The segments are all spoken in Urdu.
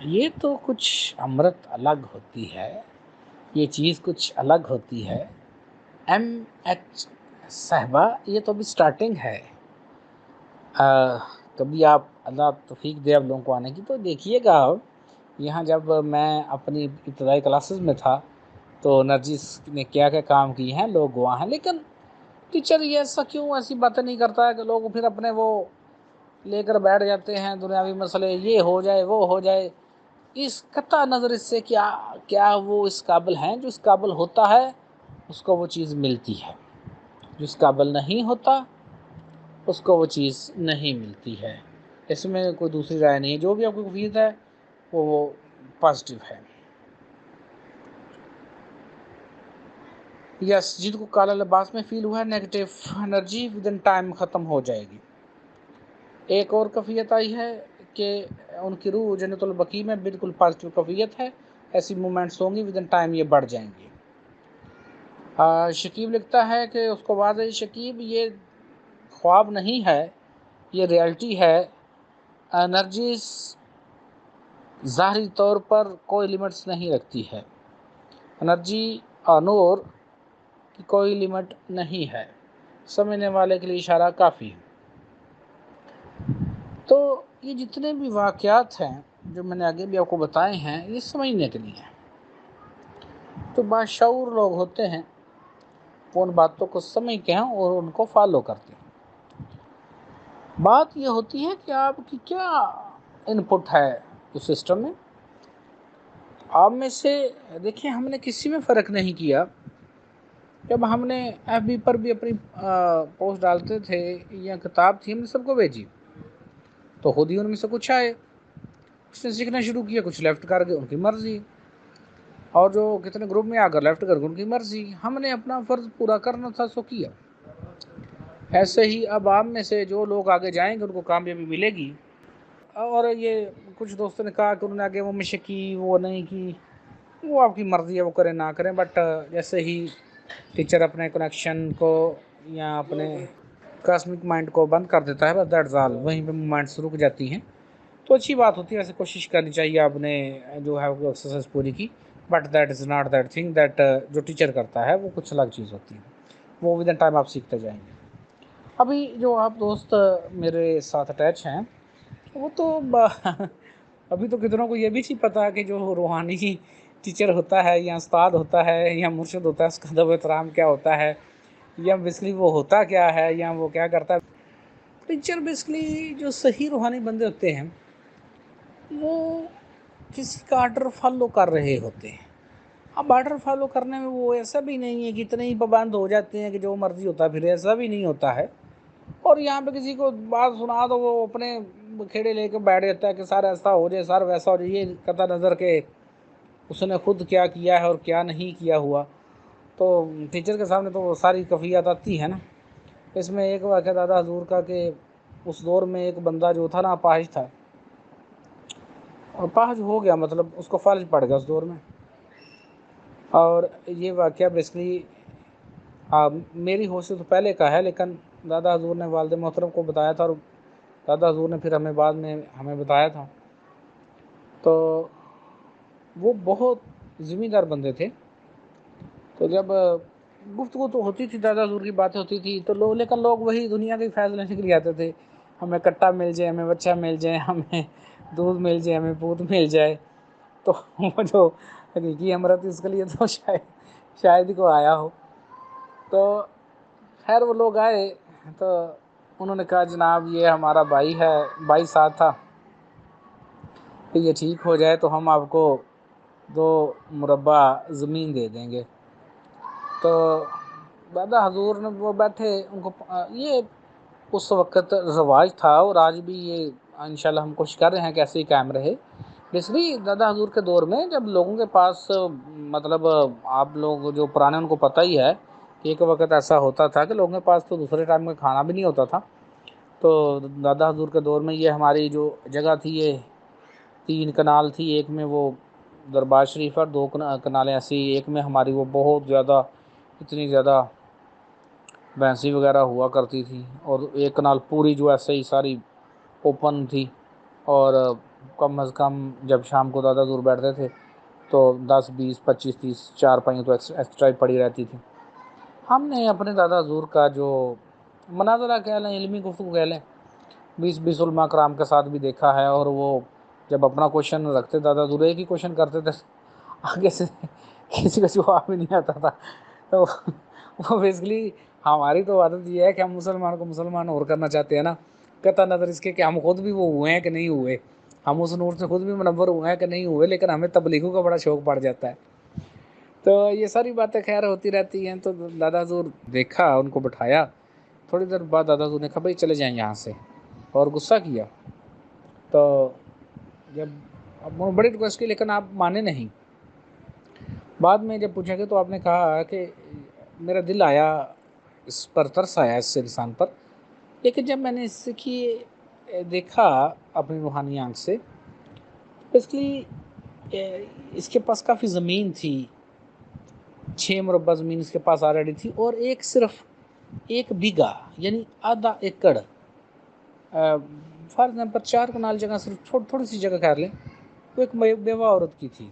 یہ تو کچھ امرت الگ ہوتی ہے، یہ چیز کچھ الگ ہوتی ہے۔ ایم ایچ صاحبہ یہ تو ابھی سٹارٹنگ ہے، کبھی آپ اللہ توفیق دے آپ لوگوں کو آنے کی تو دیکھیے گا۔ یہاں جب میں اپنی ابتدائی کلاسز میں تھا تو نرجس نے کیا کیا کام کیے ہیں لوگ گواہ ہیں، لیکن ٹیچر یہ ایسا کیوں ایسی باتیں نہیں کرتا ہے کہ لوگ پھر اپنے وہ لے کر بیٹھ جاتے ہیں دنیاوی مسئلے، یہ ہو جائے وہ ہو جائے۔ اس قطع نظر اس سے کیا وہ اس قابل ہیں؟ جو اس قابل ہوتا ہے اس کو وہ چیز ملتی ہے، جو اس قابل نہیں ہوتا اس کو وہ چیز نہیں ملتی ہے۔ اس میں کوئی دوسری رائے نہیں ہے، جو بھی آپ کو مفید ہے وہ پازیٹیو ہے۔ یس، جن کو کالا لباس میں فیل ہوا ہے negative energy with in time ختم ہو جائے گی۔ ایک اور کیفیت آئی ہے کہ ان کی روح جنت البقیع میں بالکل پازیٹیو کیفیت ہے، ایسی مومنٹس ہوں گی ود ان ٹائم یہ بڑھ جائیں گی۔ شکیب لکھتا ہے کہ اس کو واضح شکیب یہ خواب نہیں ہے، یہ ریالٹی ہے۔ انرجیز ظاہری طور پر کوئی لیمٹس نہیں رکھتی ہے، انرجی اور نور کی کوئی لمٹ نہیں ہے، سمجھنے والے کے لیے اشارہ کافی ہے۔ تو یہ جتنے بھی واقعات ہیں جو میں نے آگے بھی آپ کو بتائے ہیں یہ سمجھنے کے لیے ہیں۔ تو باشعور لوگ ہوتے ہیں وہ ان باتوں کو سمجھتے ہیں اور ان کو فالو کرتے ہیں۔ بات یہ ہوتی ہے کہ آپ کی کیا ان پٹ ہے اس سسٹم میں۔ آپ میں سے دیکھیں ہم نے کسی میں فرق نہیں کیا، جب ہم نے ایف بی پر بھی اپنی پوسٹ ڈالتے تھے یا کتاب تھی ہم نے سب کو بھیجی، تو خود ہی ان میں سے کچھ آئے، اس نے سیکھنا شروع کیا، کچھ لیفٹ کر گئے، ان کی مرضی، اور جو کتنے گروپ میں آ کر لیفٹ کر گئے ان کی مرضی۔ ہم نے اپنا فرض پورا کرنا تھا سو کیا۔ ایسے ہی اب آپ میں سے جو لوگ آگے جائیں گے ان کو کامیابی ملے گی۔ اور یہ کچھ دوستوں نے کہا کہ انہوں نے آگے وہ مشق کی وہ نہیں کی، وہ آپ کی مرضی ہے، وہ کریں نہ کریں، بٹ جیسے ہی ٹیچر اپنے کنیکشن کو یا اپنے کاسمک مائنڈ کو بند کر دیتا ہے بس دیٹس آل، وہیں پہ مومنٹس رک جاتی ہیں۔ تو اچھی بات ہوتی ہے، ویسے کوشش کرنی چاہیے آپ نے جو ہے وہ ایکسرسائز پوری کی، but that is not that thing that جو ٹیچر کرتا ہے وہ کچھ الگ چیز ہوتی ہے، وہ ود ان ٹائم آپ سیکھتے جائیں گے۔ ابھی جو آپ دوست میرے ساتھ اٹیچ ہیں وہ تو ابھی تو کتنوں کو یہ بھی نہیں پتا کہ جو روحانی ٹیچر ہوتا ہے یا استاد ہوتا ہے یا مرشد ہوتا ہے اس کا ادب و احترام کیا ہوتا ہے، یا بیسکلی وہ ہوتا کیا ہے یا وہ کیا کرتا ہے۔ ٹیچر بیسکلی جو صحیح روحانی بندے ہوتے ہیں وہ کسی کا آرڈر فالو کر رہے ہوتے ہیں۔ اب آرڈر فالو کرنے میں وہ ایسا بھی نہیں ہے کہ اتنے ہی پابند ہو جاتے ہیں کہ جو مرضی ہوتا ہے، پھر ایسا بھی نہیں ہوتا ہے۔ اور یہاں پہ کسی کو بات سنا تو وہ اپنے کھیڑے لے کے بیٹھ جاتا ہے کہ سر ایسا ہو جائے، سر ویسا ہو جائے، یہ قطع نظر کہ اس نے خود کیا کیا ہے اور کیا نہیں کیا ہوا۔ تو ٹیچر کے سامنے تو وہ ساری کفیات آتی ہے نا۔ اس میں ایک واقعہ دادا حضور کا کہ اس دور میں ایک بندہ جو تھا نا اپاہج تھا، اور اپاہج ہو گیا، مطلب اس کو فالج پڑ گیا اس دور میں۔ اور یہ واقعہ بیسکلی میری ہوش سے تو پہلے کا ہے، لیکن دادا حضور نے والد محترم کو بتایا تھا اور دادا حضور نے پھر ہمیں بعد میں ہمیں بتایا تھا۔ تو وہ بہت ذمہ دار بندے تھے، تو جب گفتگو تو ہوتی تھی، دادا حضور کی باتیں ہوتی تھی تو لوگ، لیکن لوگ وہی دنیا کے فیض لینے کے لیے آتے تھے، ہمیں کٹا مل جائے، ہمیں بچہ مل جائے، ہمیں دودھ مل جائے، ہمیں پوت مل جائے۔ تو وہ جو حقیقی امرت اس کے لیے تو شاید ہی کو آیا ہو۔ تو خیر وہ لوگ آئے تو انہوں نے کہا جناب یہ ہمارا بھائی ہے، بھائی ساتھ تھا، کہ یہ ٹھیک ہو جائے تو ہم آپ کو 2 مربع زمین دے دیں گے۔ تو دادا حضور نے وہ بیٹھے، ان کو یہ اس وقت رواج تھا اور آج بھی یہ انشاءاللہ ہم کوشش کر رہے ہیں کہ ایسے ہی قائم رہے۔ بیسکلی دادا حضور کے دور میں جب لوگوں کے پاس مطلب آپ لوگ جو پرانے ان کو پتہ ہی ہے کہ ایک وقت ایسا ہوتا تھا کہ لوگوں کے پاس تو دوسرے ٹائم میں کھانا بھی نہیں ہوتا تھا۔ تو دادا حضور کے دور میں یہ ہماری جو جگہ تھی یہ 3 کنال تھی، ایک میں وہ دربار شریف اور 2 کنالیں ایسی، ایک میں ہماری وہ بہت زیادہ اتنی زیادہ بھینسی وغیرہ ہوا کرتی تھی، اور 1 کنال پوری جو ایسے ہی ساری اوپن تھی، اور کم از کم جب شام کو دادا حضور بیٹھتے تھے تو 10 20 25 30 4 پائیں تو ایکسٹرا پڑی رہتی تھی۔ ہم نے اپنے دادا حضور کا جو مناظرہ کہہ لیں، علمی گفتگو کہہ لیں، 20 علماء کرام کے ساتھ بھی دیکھا ہے، اور وہ جب اپنا کوشچن رکھتے دادا حضور ایک ہی کوشچن کرتے تھے، آگے سے کسی کا جواب بھی نہیں آتا تھا۔ تو وہ بیسکلی ہماری تو عادت یہ ہے کہ ہم مسلمان کو مسلمان اور کرنا چاہتے ہیں نا، قطع نظر اس کے کہ ہم خود بھی وہ ہوئے ہیں کہ نہیں ہوئے، ہم اس نور سے خود بھی منور ہوئے ہیں کہ نہیں ہوئے، لیکن ہمیں تبلیغوں کا بڑا شوق پڑ جاتا ہے۔ تو یہ ساری باتیں خیر ہوتی رہتی ہیں۔ تو دادا حضور دیکھا، ان کو بٹھایا، تھوڑی دیر بعد دادا حضور نے کہا بھائی چلے جائیں یہاں سے، اور غصہ کیا۔ تو جب انہوں نے بڑی ریکویسٹ کی لیکن آپ مانے نہیں۔ بعد میں جب پوچھا گیا تو آپ نے کہا کہ میرا دل آیا، اس پر ترس آیا، اس سے انسان پر، لیکن جب میں نے اس سے دیکھا اپنی روحانی آنکھ سے، بیسکلی اس کے پاس کافی زمین تھی، 6 مربع زمین اس کے پاس آلریڈی تھی، اور صرف 1 بیگھا یعنی آدھا ایکڑ، فار ایگزامپل 4 کنال جگہ، صرف تھوڑی سی جگہ کر لیں، وہ ایک بیوہ عورت کی تھی،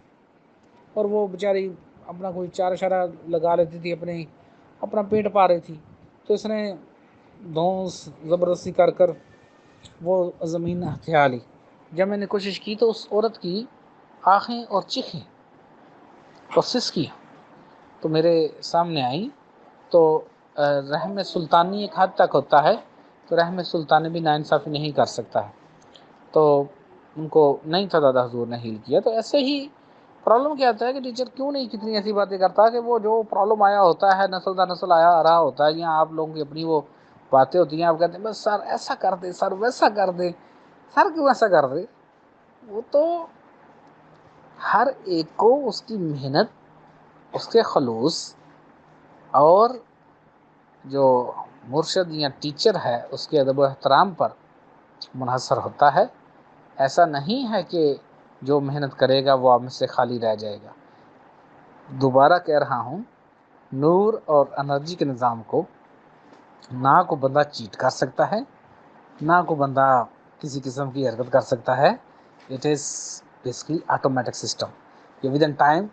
اور وہ بیچاری اپنا کوئی 4 اشارہ لگا لیتی تھی، اپنا پیٹ پا رہی تھی۔ تو اس نے دھونس زبردستی کر وہ زمین ہتھیا لی۔ جب میں نے کوشش کی تو اس عورت کی آنکھیں اور چیخیں اور سسکی تو میرے سامنے آئیں۔ تو رحم سلطانی ایک حد تک ہوتا ہے، تو رحم سلطانی بھی ناانصافی نہیں کر سکتا ہے، تو ان کو نہیں تھا، دادا حضور نے ہیل کیا۔ تو ایسے ہی پرابلم کیا ہوتا ہے کہ ٹیچر کیوں نہیں کتنی ایسی باتیں کرتا کہ وہ جو پرابلم آیا ہوتا ہے، نسل در نسل آیا آ رہا ہوتا ہے، یا آپ لوگوں کی اپنی وہ باتیں ہوتی ہیں، آپ کہتے ہیں بس سر ایسا کر دے، سر ویسا کر دے، سر کیوں ایسا کر دے؟ وہ تو ہر ایک کو اس کی محنت، اس کے خلوص، اور جو مرشد یا ٹیچر ہے اس کے ادب و احترام پر منحصر ہوتا ہے۔ ایسا نہیں ہے کہ جو محنت کرے گا وہ آپ میں سے خالی رہ جائے گا۔ دوبارہ کہہ رہا ہوں، نور اور انرجی کے نظام کو نہ کو بندہ چیٹ کر سکتا ہے، نہ کو بندہ کسی قسم کی حرکت کر سکتا ہے۔ It is basically automatic system. یہ ود ان ٹائم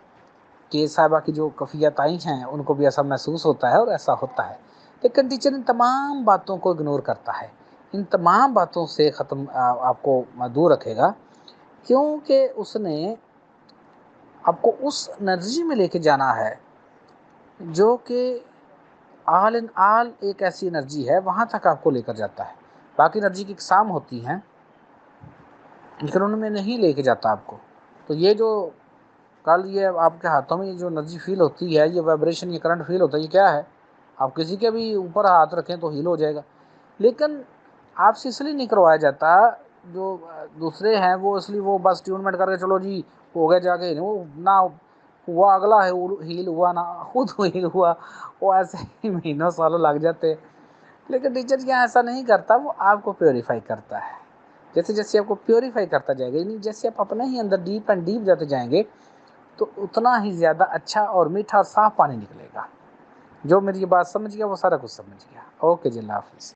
کہ صاحبہ کی جو کفیت آئی ہیں ان کو بھی ایسا محسوس ہوتا ہے اور ایسا ہوتا ہے، لیکن ٹیچر ان تمام باتوں کو اگنور کرتا ہے، ان تمام باتوں سے آپ کو دور رکھے گا، کیونکہ اس نے آپ کو اس انرجی میں لے کے جانا ہے جو کہ آل ان آل ایک ایسی انرجی ہے، وہاں تک آپ کو لے کر جاتا ہے۔ باقی انرجی کی اقسام ہوتی ہیں لیکن ان میں نہیں لے کے جاتا آپ کو۔ تو یہ جو کل یہ آپ کے ہاتھوں میں جو انرجی فیل ہوتی ہے، یہ وائبریشن، یہ کرنٹ فیل ہوتا ہے، یہ کیا ہے؟ آپ کسی کے بھی اوپر ہاتھ رکھیں تو ہیل ہو جائے گا، لیکن آپ سے اس لیے نہیں کروایا جاتا۔ جو دوسرے ہیں وہ اس لیے وہ بس ٹیونمنٹ کر کے چلو جی ہو گیا، جا کے وہ نہ ہوا اگلا ہے ہیل ہوا، نہ خود ہیل ہوا، وہ ایسے ہی مہینوں سالوں لگ جاتے۔ لیکن ٹیچر یہاں ایسا نہیں کرتا، وہ آپ کو پیوریفائی کرتا ہے۔ جیسے جیسے آپ کو پیوریفائی کرتا جائے گا، یعنی جیسے آپ اپنے ہی اندر ڈیپ اینڈ ڈیپ جاتے جائیں گے، تو اتنا ہی زیادہ اچھا اور میٹھا اور صاف پانی نکلے گا۔ جو میری یہ بات سمجھ گیا وہ سارا کچھ سمجھ گیا۔ اوکے جی، اللہ حافظ۔